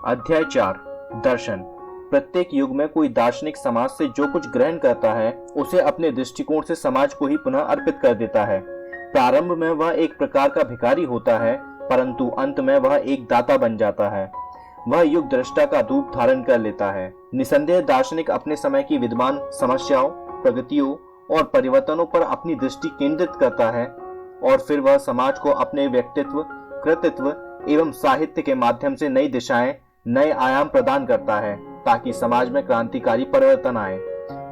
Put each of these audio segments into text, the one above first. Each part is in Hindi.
अध्याय 4 दर्शन। प्रत्येक युग में कोई दार्शनिक समाज से जो कुछ ग्रहण करता है उसे अपने दृष्टिकोण से समाज को ही पुनः अर्पित कर देता है। प्रारंभ में वह एक प्रकार का भिखारी होता है, परंतु अंत में वह एक दाता बन जाता है। वह युग दृष्टा का रूप धारण कर लेता है। निसंदेह दार्शनिक अपने समय की विद्यमान समस्याओं, प्रगतियों और परिवर्तनों पर अपनी दृष्टि केंद्रित करता है और फिर वह समाज को अपने व्यक्तित्व, कृतित्व एवं साहित्य के माध्यम से नई दिशाएं, नए आयाम प्रदान करता है ताकि समाज में क्रांतिकारी परिवर्तन आए।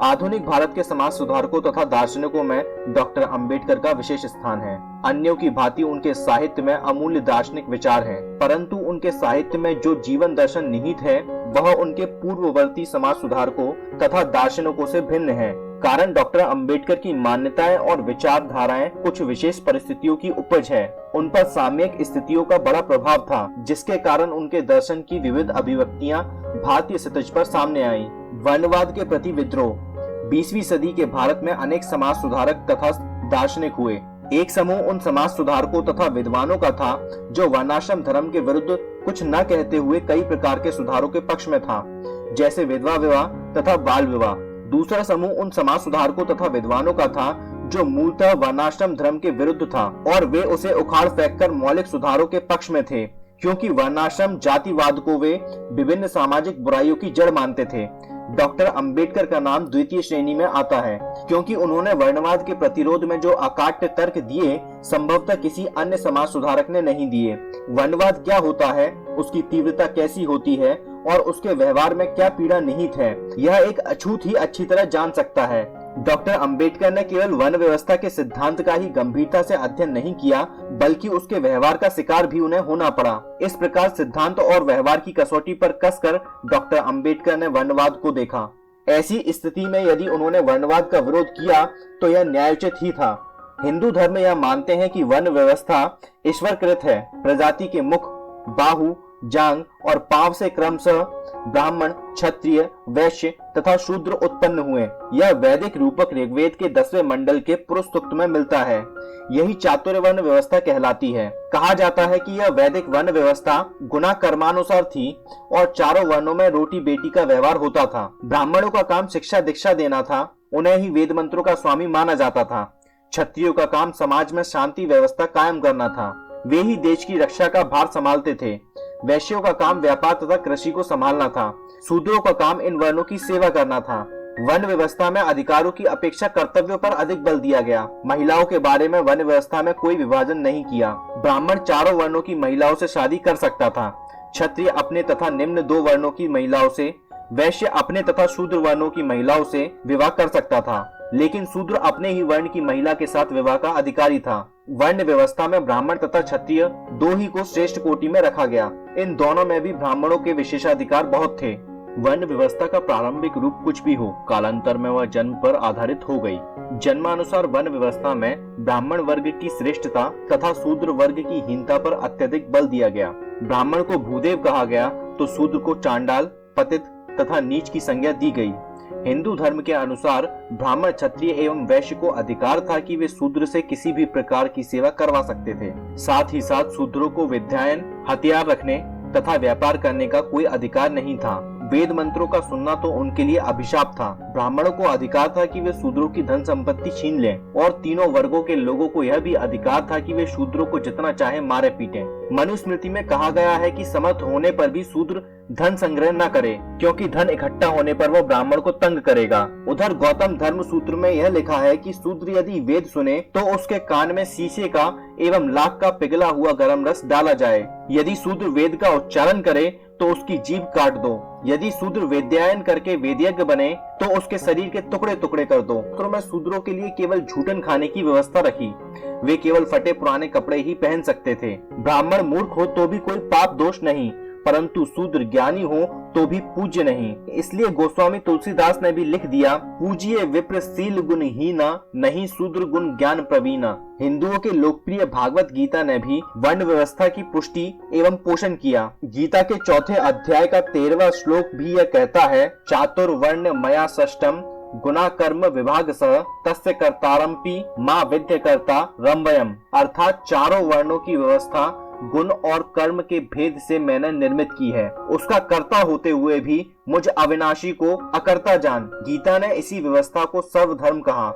आधुनिक भारत के समाज सुधारकों तथा दार्शनिकों में डॉक्टर अंबेडकर का विशेष स्थान है। अन्यों की भांति उनके साहित्य में अमूल्य दार्शनिक विचार हैं, परंतु उनके साहित्य में जो जीवन दर्शन निहित है वह उनके पूर्ववर्ती समाज सुधारकों तथा दार्शनिकों से भिन्न है। कारण डॉक्टर अंबेडकर की मान्यताएं और विचारधाराएं कुछ विशेष परिस्थितियों की उपज है। उन पर सामयिक स्थितियों का बड़ा प्रभाव था, जिसके कारण उनके दर्शन की विविध अभिव्यक्तियां भारतीय क्षितिज पर सामने आई। वर्णवाद के प्रति विद्रोह। 20वीं सदी के भारत में अनेक समाज सुधारक तथा दार्शनिक हुए। एक समूह उन समाज सुधारकों तथा विद्वानों का था जो वर्णाश्रम धर्म के विरुद्ध कुछ न कहते हुए कई प्रकार के सुधारों के पक्ष में था, जैसे विधवा विवाह तथा बाल विवाह। दूसरा समूह उन समाज सुधारकों तथा विद्वानों का था जो मूलतः वर्णाश्रम धर्म के विरुद्ध था और वे उसे उखाड़ फेंककर मौलिक सुधारों के पक्ष में थे, क्योंकि वर्णाश्रम जातिवाद को वे विभिन्न सामाजिक बुराइयों की जड़ मानते थे। डॉक्टर अंबेडकर का नाम द्वितीय श्रेणी में आता है, क्योंकि उन्होंने वर्णवाद के प्रतिरोध में जो अकाट्य तर्क दिए संभवतः किसी अन्य समाज सुधारक ने नहीं दिए। वर्णवाद क्या होता है, उसकी तीव्रता कैसी होती है और उसके व्यवहार में क्या पीड़ा निहित है, यह एक अछूत ही अच्छी तरह जान सकता है। डॉक्टर अंबेडकर ने केवल वर्ण व्यवस्था के सिद्धांत का ही गंभीरता से अध्ययन नहीं किया, बल्कि उसके व्यवहार का शिकार भी उन्हें होना पड़ा। इस प्रकार सिद्धांत और व्यवहार की कसौटी पर कसकर डॉक्टर अंबेडकर ने वर्णवाद को देखा। ऐसी स्थिति में यदि उन्होंने वर्णवाद का विरोध किया तो यह न्यायोचित ही था। हिंदू धर्म यह मानते हैं कि वर्ण व्यवस्था ईश्वरकृत है। प्रजाति के मुख, बाहु, जांग और पांव से क्रमशः ब्राह्मण, क्षत्रिय, वैश्य तथा शूद्र उत्पन्न हुए। यह वैदिक रूपक ऋग्वेद के 10वें मंडल के पुरुष सूक्त में मिलता है। यही चातुर्य वर्ण व्यवस्था कहलाती है। कहा जाता है कि यह वैदिक वर्ण व्यवस्था गुना कर्मानुसार थी और चारों वर्णों में रोटी बेटी का व्यवहार होता था। ब्राह्मणों का काम शिक्षा दीक्षा देना था, उन्हें ही वेद मंत्रों का स्वामी माना जाता था। क्षत्रियों का काम समाज में शांति व्यवस्था कायम करना था, वे ही देश की रक्षा का भार संभालते थे। वैश्यों का काम व्यापार तथा कृषि को संभालना था। शूद्रों का काम इन वर्णों की सेवा करना था। वर्ण व्यवस्था में अधिकारों की अपेक्षा कर्तव्यों पर अधिक बल दिया गया। महिलाओं के बारे में वर्ण व्यवस्था में कोई विभाजन नहीं किया। ब्राह्मण चारों वर्णों की महिलाओं से शादी कर सकता था। क्षत्रिय अपने तथा निम्न 2 वर्णों की महिलाओं से, वैश्य अपने तथा शूद्र वर्णों की महिलाओं से विवाह कर सकता था, लेकिन शूद्र अपने ही वर्ण की महिला के साथ विवाह का अधिकारी था। वर्ण व्यवस्था में ब्राह्मण तथा क्षत्रिय 2 ही को श्रेष्ठ कोटि में रखा गया। इन दोनों में भी ब्राह्मणों के विशेषाधिकार बहुत थे। वर्ण व्यवस्था का प्रारंभिक रूप कुछ भी हो, कालांतर में वह जन्म पर आधारित हो गई। जन्मानुसार वर्ण व्यवस्था में ब्राह्मण वर्ग की श्रेष्ठता तथा शूद्र वर्ग की हीनता पर अत्यधिक बल दिया गया। ब्राह्मण को भूदेव कहा गया तो शूद्र को चांडाल, पतित तथा नीच की संज्ञा दी गई। हिंदू धर्म के अनुसार ब्राह्मण, क्षत्रिय एवं वैश्य को अधिकार था कि वे शूद्र से किसी भी प्रकार की सेवा करवा सकते थे। साथ ही साथ शूद्रों को विद्यायन, हथियार रखने तथा व्यापार करने का कोई अधिकार नहीं था। वेद मंत्रों का सुनना तो उनके लिए अभिशाप था। ब्राह्मणों को अधिकार था कि वे शूद्रों की धन संपत्ति छीन लें और तीनों वर्गों के लोगों को यह भी अधिकार था कि वे शूद्रों को जितना चाहे मारे पीटें। मनुस्मृति में कहा गया है कि समर्थ होने पर भी शूद्र धन संग्रह न करे, क्योंकि धन इकट्ठा होने पर वह ब्राह्मण को तंग करेगा। उधर गौतम धर्म सूत्र में यह लिखा है कि शूद्र यदि वेद सुने तो उसके कान में शीशे का एवं लाख का पिघला हुआ गर्म रस डाला जाए। यदि शूद्र वेद का उच्चारण करे तो उसकी जीभ काट दो। यदि शूद्र वेद्यायन करके वेदयज्ञ बने तो उसके शरीर के टुकड़े टुकड़े कर दो। तो मैं शूद्रों के लिए केवल झूठन खाने की व्यवस्था रखी। वे केवल फटे पुराने कपड़े ही पहन सकते थे। ब्राह्मण मूर्ख हो तो भी कोई पाप दोष नहीं, परंतु शूद्र ज्ञानी हो तो भी पूज्य नहीं। इसलिए गोस्वामी तुलसीदास ने भी लिख दिया, पूजिए विप्र शील गुण हीना, नहीं शूद्र गुण ज्ञान प्रवीणा। हिंदुओं के लोकप्रिय भागवत गीता ने भी वर्ण व्यवस्था की पुष्टि एवं पोषण किया। गीता के 4थे अध्याय का 13वां श्लोक भी यह कहता है, चातुर्वर्ण मया षष्ठम गुना कर्म विभाग सह तस्य कर्तारंपि मां विद्य कर्ता रंभयम। अर्थात चारों वर्णों की व्यवस्था गुण और कर्म के भेद से मैंने निर्मित की है। उसका कर्ता होते हुए भी मुझ अविनाशी को अकर्ता जान। गीता ने इसी व्यवस्था को सर्वधर्म कहा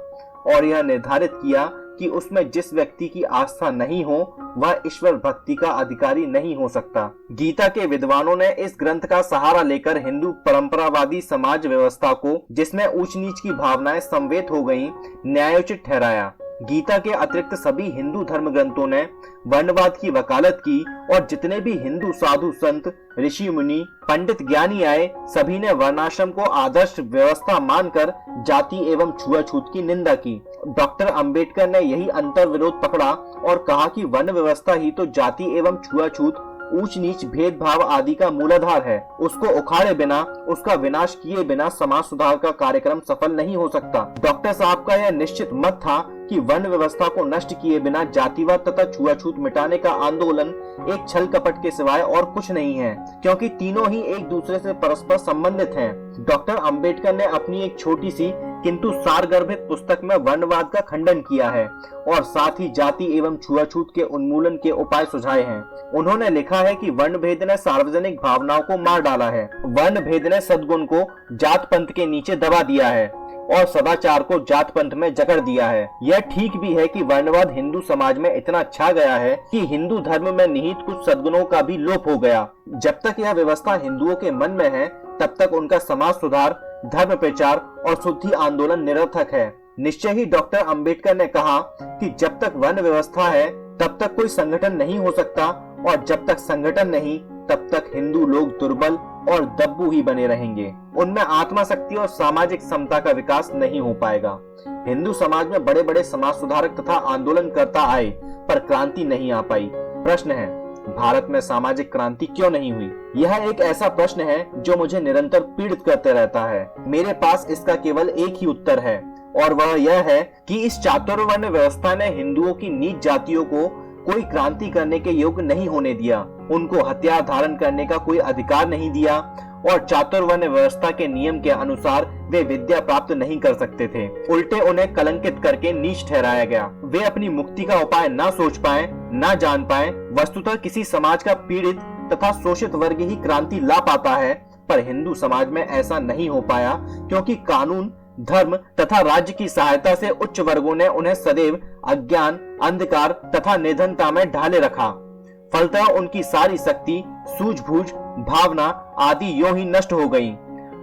और यह निर्धारित किया कि उसमें जिस व्यक्ति की आस्था नहीं हो वह ईश्वर भक्ति का अधिकारी नहीं हो सकता। गीता के विद्वानों ने इस ग्रंथ का सहारा लेकर हिंदू परंपरावादी समाज व्यवस्था को, जिसमें ऊंच नीच की भावनाएं संवेद हो गईं, न्यायोचित ठहराया। गीता के अतिरिक्त सभी हिंदू धर्म ग्रंथों ने वर्णवाद की वकालत की और जितने भी हिंदू साधु संत, ऋषि मुनि, पंडित ज्ञानी आए, सभी ने वर्णाश्रम को आदर्श व्यवस्था मानकर जाति एवं छुआछूत की निंदा की। डॉक्टर अंबेडकर ने यही अंतर विरोध पकड़ा और कहा कि वर्ण व्यवस्था ही तो जाति एवं छुआछूत, ऊंच नीच, भेदभाव आदि का मूलाधार है। उसको उखाड़े बिना, उसका विनाश किए बिना समाज सुधार का कार्यक्रम सफल नहीं हो सकता। डॉक्टर साहब का यह निश्चित मत था कि वर्ण व्यवस्था को नष्ट किए बिना जातिवाद तथा छुआछूत मिटाने का आंदोलन एक छल कपट के सिवाय और कुछ नहीं है, क्योंकि तीनों ही एक दूसरे से परस्पर संबंधित हैं। डॉक्टर अंबेडकर ने अपनी एक छोटी सी किंतु सारगर्भित पुस्तक में वर्णवाद का खंडन किया है और साथ ही जाति एवं छुआछूत के उन्मूलन के उपाय सुझाए हैं। उन्होंने लिखा है कि वर्ण भेद ने सार्वजनिक भावनाओं को मार डाला है, वर्ण भेद ने सद्गुण को जात पंथ के नीचे दबा दिया है और सदाचार को जात पंथ में जकड़ दिया है। यह ठीक भी है कि वर्णवाद हिंदू समाज में इतना छा गया है कि हिंदू धर्म में निहित कुछ सद्गुणों का भी लोप हो गया। जब तक यह व्यवस्था हिंदुओं के मन में है तब तक उनका समाज सुधार, धर्म प्रचार और शुद्धि आंदोलन निरर्थक है। निश्चय ही डॉक्टर अंबेडकर ने कहा कि जब तक वर्ण व्यवस्था है तब तक कोई संगठन नहीं हो सकता और जब तक संगठन नहीं तब तक हिंदू लोग दुर्बल और दब्बू ही बने रहेंगे। उनमें आत्मा शक्ति और सामाजिक समता का विकास नहीं हो पाएगा। हिंदू समाज में बड़े बड़े समाज सुधारक तथा आंदोलनकर्ता आए पर क्रांति नहीं आ पाई। प्रश्न है, भारत में सामाजिक क्रांति क्यों नहीं हुई? यह एक ऐसा प्रश्न है जो मुझे निरंतर पीड़ित करते रहता है। मेरे पास इसका केवल एक ही उत्तर है और वह यह है कि इस चातुर्वर्ण व्यवस्था ने हिंदुओं की नीच जातियों को कोई क्रांति करने के योग्य नहीं होने दिया, उनको हथियार धारण करने का कोई अधिकार नहीं दिया और चातुर्वर्ण व्यवस्था के नियम के अनुसार वे विद्या प्राप्त नहीं कर सकते थे। उल्टे उन्हें कलंकित करके नीच ठहराया गया। वे अपनी मुक्ति का उपाय ना सोच पाए, ना जान पाए। वस्तुतः किसी समाज का पीड़ित तथा शोषित वर्ग ही क्रांति ला पाता है, पर हिंदू समाज में ऐसा नहीं हो पाया क्योंकि कानून, धर्म तथा राज्य की सहायता से उच्च वर्गों ने उन्हें सदैव अज्ञान, अंधकार तथा निर्धनता में ढाले रखा। फलतः उनकी सारी शक्ति, सूझबूझ, भावना आदि यूं ही नष्ट हो गई।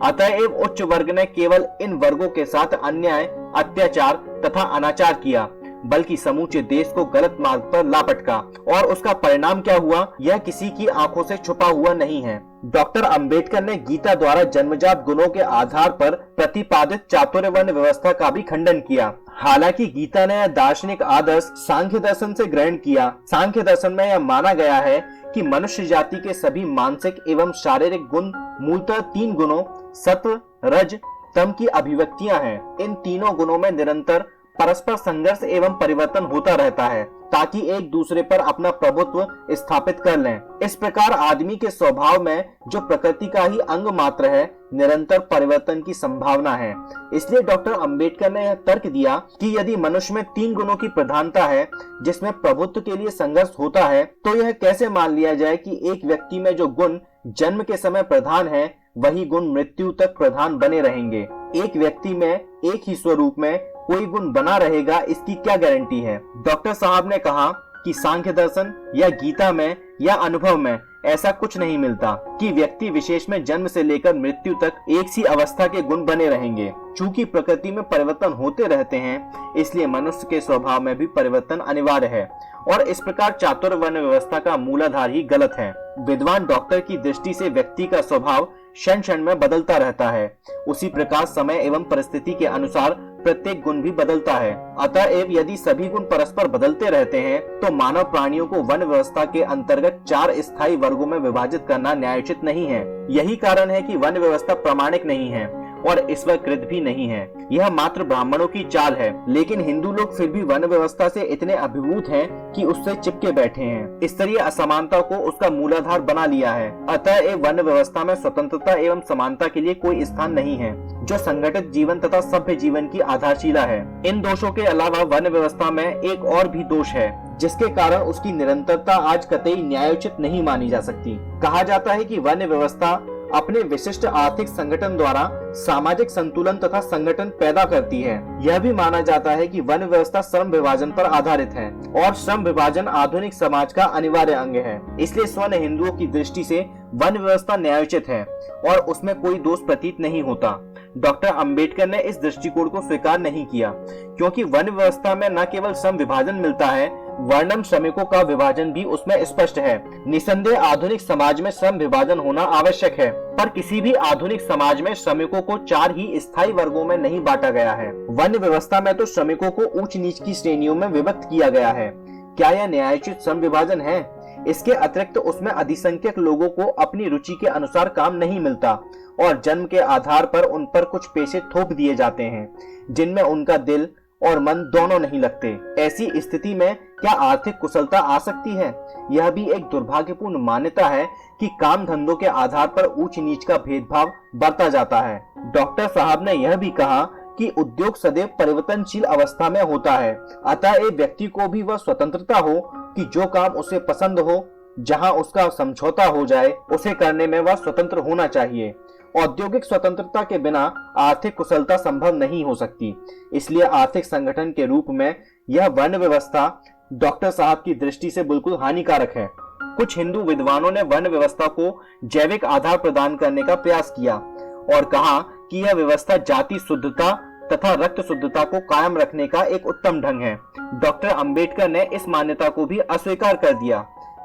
अतएव उच्च वर्ग ने केवल इन वर्गों के साथ अन्याय, अत्याचार तथा अनाचार किया, बल्कि समूचे देश को गलत मार्ग पर ला पटका। और उसका परिणाम क्या हुआ, यह किसी की आंखों से छुपा हुआ नहीं है। डॉक्टर अंबेडकर ने गीता द्वारा जन्मजात गुणों के आधार पर प्रतिपादित चातुर्वर्ण व्यवस्था का भी खंडन किया। हालांकि गीता ने यह दार्शनिक आदर्श सांख्य दर्शन से ग्रहण किया। सांख्य दर्शन में यह माना गया है कि मनुष्य जाति के सभी मानसिक एवं शारीरिक गुण मूलतः तीन गुणों सत्व, रज, तम की अभिव्यक्तियां हैं। इन तीनों गुणों में निरंतर परस्पर संघर्ष एवं परिवर्तन होता रहता है ताकि एक दूसरे पर अपना प्रभुत्व स्थापित कर लें। इस प्रकार आदमी के स्वभाव में जो प्रकृति का ही अंग मात्र है, निरंतर परिवर्तन की संभावना है। इसलिए डॉक्टर अंबेडकर ने यह तर्क दिया कि यदि मनुष्य में तीन गुणों की प्रधानता है जिसमें प्रभुत्व के लिए संघर्ष होता है, तो यह कैसे मान लिया जाए कि एक व्यक्ति में जो गुण जन्म के समय प्रधान है वही गुण मृत्यु तक प्रधान बने रहेंगे। एक व्यक्ति में एक ही स्वरूप में कोई गुण बना रहेगा, इसकी क्या गारंटी है? डॉक्टर साहब ने कहा कि सांख्य दर्शन या गीता में या अनुभव में ऐसा कुछ नहीं मिलता कि व्यक्ति विशेष में जन्म से लेकर मृत्यु तक एक सी अवस्था के गुण बने रहेंगे। चूंकि प्रकृति में परिवर्तन होते रहते हैं, इसलिए मनुष्य के स्वभाव में भी परिवर्तन अनिवार्य है और इस प्रकार चातुर्वर्ण व्यवस्था का मूलाधार ही गलत है। विद्वान डॉक्टर की दृष्टि से व्यक्ति का स्वभाव क्षण क्षण में बदलता रहता है, उसी प्रकार समय एवं परिस्थिति के अनुसार प्रत्येक गुण भी बदलता है। अतएव यदि सभी गुण परस्पर बदलते रहते हैं तो मानव प्राणियों को वर्ण व्यवस्था के अंतर्गत चार स्थायी वर्गों में विभाजित करना न्यायोचित नहीं है। यही कारण है कि वर्ण व्यवस्था प्रामाणिक नहीं है और ईश्वरकृत भी नहीं है। यह मात्र ब्राह्मणों की चाल है, लेकिन हिंदू लोग फिर भी वर्ण व्यवस्था से इतने अभिभूत हैं कि उससे चिपके बैठे हैं। स्तरीय असमानता को उसका मूलाधार बना लिया है। अतः एक वर्ण व्यवस्था में स्वतंत्रता एवं समानता के लिए कोई स्थान नहीं है, जो संगठित जीवन तथा सभ्य जीवन की आधारशिला है। इन दोषों के अलावा वर्ण व्यवस्था में एक और भी दोष है, जिसके कारण उसकी निरंतरता आज कतई न्यायोचित नहीं मानी जा सकती। कहा जाता है कि वर्ण व्यवस्था अपने विशिष्ट आर्थिक संगठन द्वारा सामाजिक संतुलन तथा संगठन पैदा करती है। यह भी माना जाता है कि वर्ण व्यवस्था श्रम विभाजन पर आधारित है और श्रम विभाजन आधुनिक समाज का अनिवार्य अंग है। इसलिए स्वर्ण हिंदुओं की दृष्टि से वर्ण व्यवस्था न्यायोचित है और उसमें कोई दोष प्रतीत नहीं होता। डॉक्टर अंबेडकर ने इस दृष्टिकोण को स्वीकार नहीं किया, क्योंकि वर्ण व्यवस्था में न केवल श्रम विभाजन मिलता है, वर्णम श्रमिकों का विभाजन भी उसमें स्पष्ट है। निसंदेह आधुनिक समाज में श्रम विभाजन होना आवश्यक है, पर किसी भी आधुनिक समाज में श्रमिकों को 4 ही स्थायी वर्गों में नहीं बांटा गया है। वर्ण व्यवस्था में तो श्रमिकों को ऊंच नीच की श्रेणियों में विभक्त किया गया है। क्या यह न्यायोचित श्रम विभाजन है? इसके अतिरिक्त उसमें अधिसंख्यक लोगों को अपनी रुचि के अनुसार काम नहीं मिलता और जन्म के आधार पर उन पर कुछ पेशे थोप दिए जाते हैं, जिनमें उनका दिल और मन दोनों नहीं लगते। ऐसी स्थिति में क्या आर्थिक कुशलता आ सकती है? यह भी एक दुर्भाग्यपूर्ण मान्यता है कि काम धंधों के आधार पर ऊंच नीच का भेदभाव बरता जाता है। डॉक्टर साहब ने यह भी कहा कि उद्योग सदैव परिवर्तनशील अवस्था में होता है, अतः एक व्यक्ति को भी वह स्वतंत्रता हो कि जो काम उसे पसंद हो, जहां उसका समझौता हो जाए, उसे करने में वह स्वतंत्र होना चाहिए। औद्योगिक स्वतंत्रता के बिना आर्थिक कुशलता संभव नहीं हो सकती। इसलिए आर्थिक संगठन के रूप में यह वर्ण व्यवस्था डॉक्टर साहब की दृष्टि से बिल्कुल हानिकारक है। कुछ हिंदू विद्वानों ने वर्ण व्यवस्था को जैविक आधार प्रदान करने का प्रयास किया और कहा कि यह व्यवस्था जाति शुद्धता तथा रक्त शुद्धता को कायम रखने का एक उत्तम ढंग है। डॉक्टर अंबेडकर ने इस मान्यता को भी अस्वीकार कर दिया,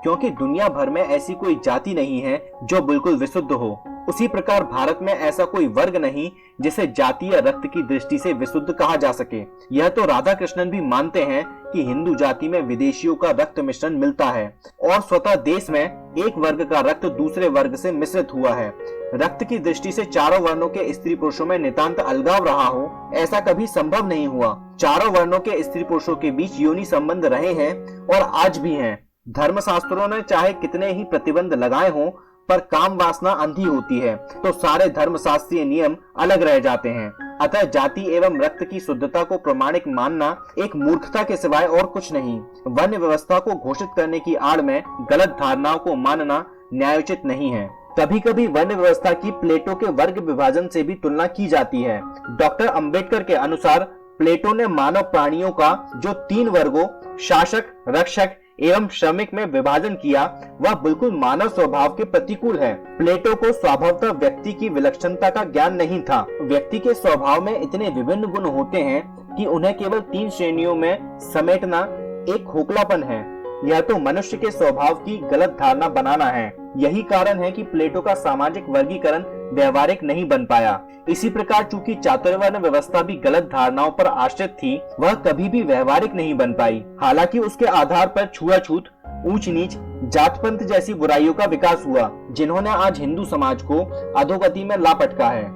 क्योंकि दुनिया भर में ऐसी कोई जाति नहीं है जो बिल्कुल विशुद्ध हो। उसी प्रकार भारत में ऐसा कोई वर्ग नहीं जिसे जाति या रक्त की दृष्टि से विशुद्ध कहा जा सके। यह तो राधा कृष्णन भी मानते हैं कि हिंदू जाति में विदेशियों का रक्त मिश्रण मिलता है और स्वतः देश में एक वर्ग का रक्त दूसरे वर्ग से मिश्रित हुआ है। रक्त की दृष्टि से चारों वर्णों के स्त्री पुरुषों में नितांत अलगाव रहा हो, ऐसा कभी संभव नहीं हुआ। चारों वर्णों के स्त्री पुरुषों के बीच योनि संबंध रहे हैं और आज भी हैं। धर्मशास्त्रों ने चाहे कितने ही प्रतिबंध लगाए हों, पर काम वासना अंधी होती है तो सारे धर्मशास्त्रीय नियम अलग रह जाते हैं। अतः जाति एवं रक्त की शुद्धता को प्रमाणिक मानना एक मूर्खता के सिवाय और कुछ नहीं। वर्ण व्यवस्था को घोषित करने की आड़ में गलत धारणाओं को मानना न्यायोचित नहीं है। कभी कभी वर्ण व्यवस्था की प्लेटो के वर्ग विभाजन से भी तुलना की जाती है। डॉक्टर अंबेडकर के अनुसार प्लेटो ने मानव प्राणियों का जो 3 वर्गों शासक, रक्षक एवं श्रमिक में विभाजन किया, वह बिल्कुल मानव स्वभाव के प्रतिकूल है। प्लेटो को स्वभावतः व्यक्ति की विलक्षणता का ज्ञान नहीं था। व्यक्ति के स्वभाव में इतने विभिन्न गुण होते हैं कि उन्हें केवल 3 श्रेणियों में समेटना एक खोखलापन है। यह तो मनुष्य के स्वभाव की गलत धारणा बनाना है। यही कारण है कि प्लेटो का सामाजिक वर्गीकरण व्यवहारिक नहीं बन पाया। इसी प्रकार चूंकि चातुर्वर्ण व्यवस्था भी गलत धारणाओं पर आश्रित थी, वह कभी भी व्यवहारिक नहीं बन पाई। हालांकि उसके आधार पर छुआछूत, ऊंच नीच, जातपंथ जैसी बुराइयों का विकास हुआ, जिन्होंने आज हिंदू समाज को अधोगति में ला पटका है।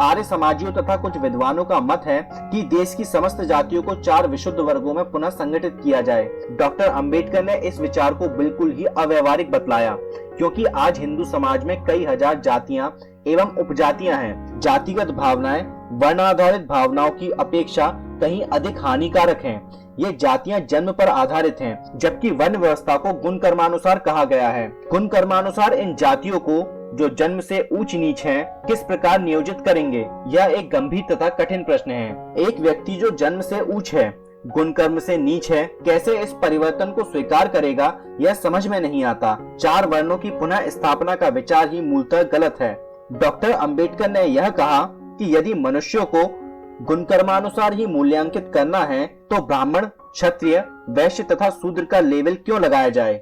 आर्य समाजियों तथा कुछ विद्वानों का मत है कि देश की समस्त जातियों को 4 विशुद्ध वर्गों में पुनः संगठित किया जाए। डॉक्टर अंबेडकर ने इस विचार को बिल्कुल ही अव्यवहारिक बतलाया, क्योंकि आज हिंदू समाज में कई हजार जातियां एवं उपजातियां हैं। जातिगत भावनाएं वर्णाधारित भावनाओं की अपेक्षा कहीं अधिक हानिकारक हैं। ये जातियां जन्म पर आधारित हैं, जबकि वर्ण व्यवस्था को गुण कर्मानुसार कहा गया है। गुण कर्मानुसार इन जातियों को जो जन्म से ऊंच नीच हैं, किस प्रकार नियोजित करेंगे? यह एक गंभीर तथा कठिन प्रश्न है। एक व्यक्ति जो जन्म से ऊंच है, गुण कर्म से नीच है, कैसे इस परिवर्तन को स्वीकार करेगा, यह समझ में नहीं आता। 4 वर्णों की पुनः स्थापना का विचार ही मूलतः गलत है। डॉक्टर अंबेडकर ने यह कहा कि यदि मनुष्यों को गुण कर्मानुसार ही मूल्यांकित करना है, तो ब्राह्मण, क्षत्रिय, वैश्य तथा शूद्र का लेवल क्यों लगाया जाए?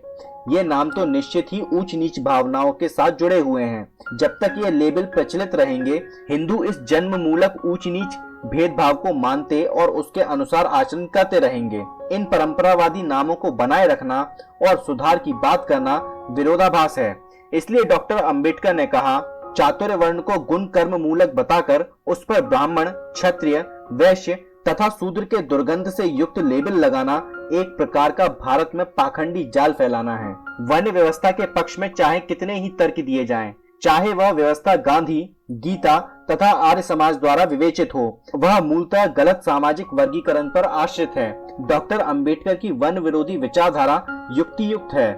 ये नाम तो निश्चित ही ऊंच नीच भावनाओं के साथ जुड़े हुए हैं। जब तक ये लेबल प्रचलित रहेंगे, हिंदू इस जन्म मूलक ऊंच नीच भेदभाव को मानते और उसके अनुसार आचरण करते रहेंगे। इन परंपरावादी नामों को बनाए रखना और सुधार की बात करना विरोधाभास है। इसलिए डॉक्टर अंबेडकर ने कहा चातुर्य वर्ण को गुण कर्म मूलक बताकर उस पर ब्राह्मण, क्षत्रिय, वैश्य तथा शूद्र के दुर्गंध से युक्त लेबल लगाना एक प्रकार का भारत में पाखंडी जाल फैलाना है। वर्ण व्यवस्था के पक्ष में चाहे कितने ही तर्क दिए जाएं, चाहे वह व्यवस्था गांधी, गीता तथा आर्य समाज द्वारा विवेचित हो, वह मूलतः गलत सामाजिक वर्गीकरण पर आश्रित है। डॉक्टर अंबेडकर की वर्ण विरोधी विचारधारा युक्ति युक्त है,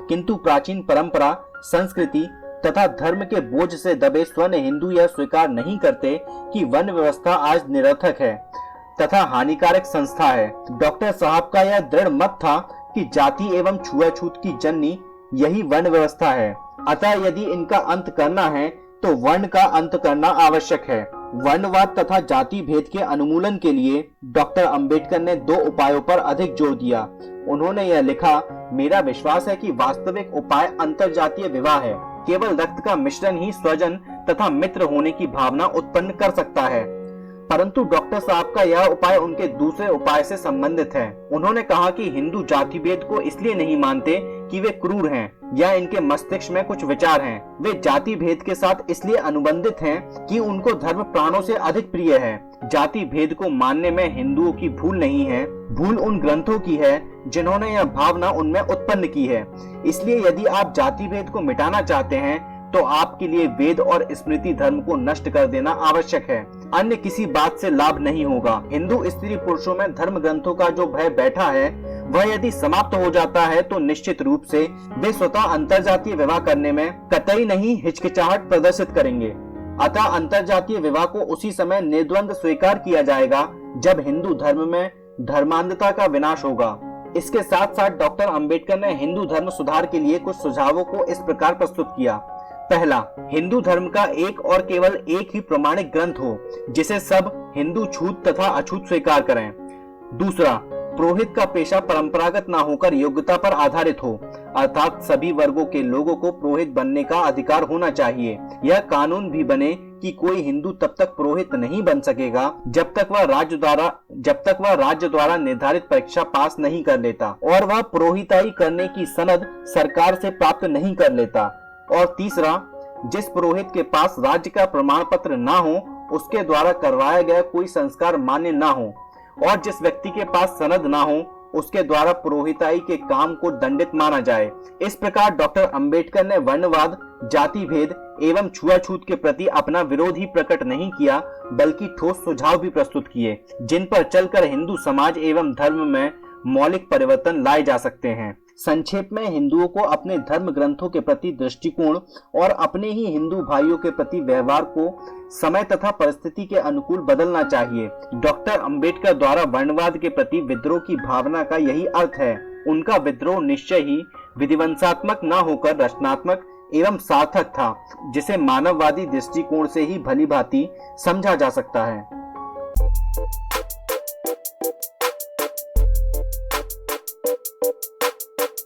किंतु प्राचीन परंपरा, संस्कृति तथा धर्म के बोझ से दबे स्वर्ण हिंदू यह स्वीकार नहीं करते कि वर्ण व्यवस्था आज निरर्थक है तथा हानिकारक संस्था है। डॉक्टर साहब का यह दृढ़ मत था कि जाति एवं छुआछूत की जननी यही वर्ण व्यवस्था है, अतः यदि इनका अंत करना है तो वर्ण का अंत करना आवश्यक है। वर्णवाद तथा जाति भेद के उन्मूलन के लिए डॉक्टर अंबेडकर ने 2 उपायों पर अधिक जोर दिया। उन्होंने यह लिखा, मेरा विश्वास है कि वास्तविक उपाय अंतरजातीय विवाह है। केवल रक्त का मिश्रण ही स्वजन तथा मित्र होने की भावना उत्पन्न कर सकता है। परंतु डॉक्टर साहब का यह उपाय उनके दूसरे उपाय से संबंधित है। उन्होंने कहा कि हिंदू जाति भेद को इसलिए नहीं मानते कि वे क्रूर हैं या इनके मस्तिष्क में कुछ विचार हैं। वे जाति भेद के साथ इसलिए अनुबंधित हैं कि उनको धर्म प्राणों से अधिक प्रिय है। जाति भेद को मानने में हिंदुओं की भूल नहीं है, भूल उन ग्रंथों की है जिन्होंने यह भावना उनमें उत्पन्न की है। इसलिए यदि आप जाति भेद को मिटाना चाहते हैं तो आपके लिए वेद और स्मृति धर्म को नष्ट कर देना आवश्यक है, अन्य किसी बात से लाभ नहीं होगा। हिंदू स्त्री पुरुषों में धर्म ग्रंथों का जो भय बैठा है वह यदि समाप्त हो जाता है तो निश्चित रूप से वे स्वतः अंतरजातीय विवाह करने में कतई नहीं हिचकिचाहट प्रदर्शित करेंगे। अतः अंतरजातीय विवाह को उसी समय निर्द्वंद स्वीकार किया जाएगा जब हिंदू धर्म में धर्मांधता का विनाश होगा। इसके साथ साथ डॉक्टर अंबेडकर ने हिंदू धर्म सुधार के लिए कुछ सुझावों को इस प्रकार प्रस्तुत किया। पहला, हिंदू धर्म का एक और केवल एक ही प्रमाणिक ग्रंथ हो जिसे सब हिंदू छूत तथा अछूत स्वीकार करें। दूसरा, पुरोहित का पेशा परंपरागत ना होकर योग्यता पर आधारित हो, अर्थात सभी वर्गों के लोगों को पुरोहित बनने का अधिकार होना चाहिए। यह कानून भी बने कि कोई हिंदू तब तक पुरोहित नहीं बन सकेगा जब तक वह राज्य द्वारा निर्धारित परीक्षा पास नहीं कर लेता और वह पुरोहिताई करने की सनद सरकार से प्राप्त नहीं कर लेता। और तीसरा, जिस पुरोहित के पास राज्य का प्रमाण पत्र ना हो उसके द्वारा करवाया गया कोई संस्कार मान्य ना हो, और जिस व्यक्ति के पास सनद ना हो उसके द्वारा पुरोहिताई के काम को दंडित माना जाए। इस प्रकार डॉक्टर अंबेडकर ने वर्णवाद, जाति भेद एवं छुआछूत के प्रति अपना विरोध ही प्रकट नहीं किया बल्कि ठोस सुझाव भी प्रस्तुत किए जिन पर चलकर हिंदू समाज एवं धर्म में मौलिक परिवर्तन लाए जा सकते हैं। संक्षेप में, हिंदुओं को अपने धर्म ग्रंथों के प्रति दृष्टिकोण और अपने ही हिंदू भाइयों के प्रति व्यवहार को समय तथा परिस्थिति के अनुकूल बदलना चाहिए। डॉक्टर अंबेडकर द्वारा वर्णवाद के प्रति विद्रोह की भावना का यही अर्थ है। उनका विद्रोह निश्चय ही विधिवंशात्मक न होकर रचनात्मक एवं सार्थक था, जिसे मानववादी दृष्टिकोण से ही भली भांति समझा जा सकता है।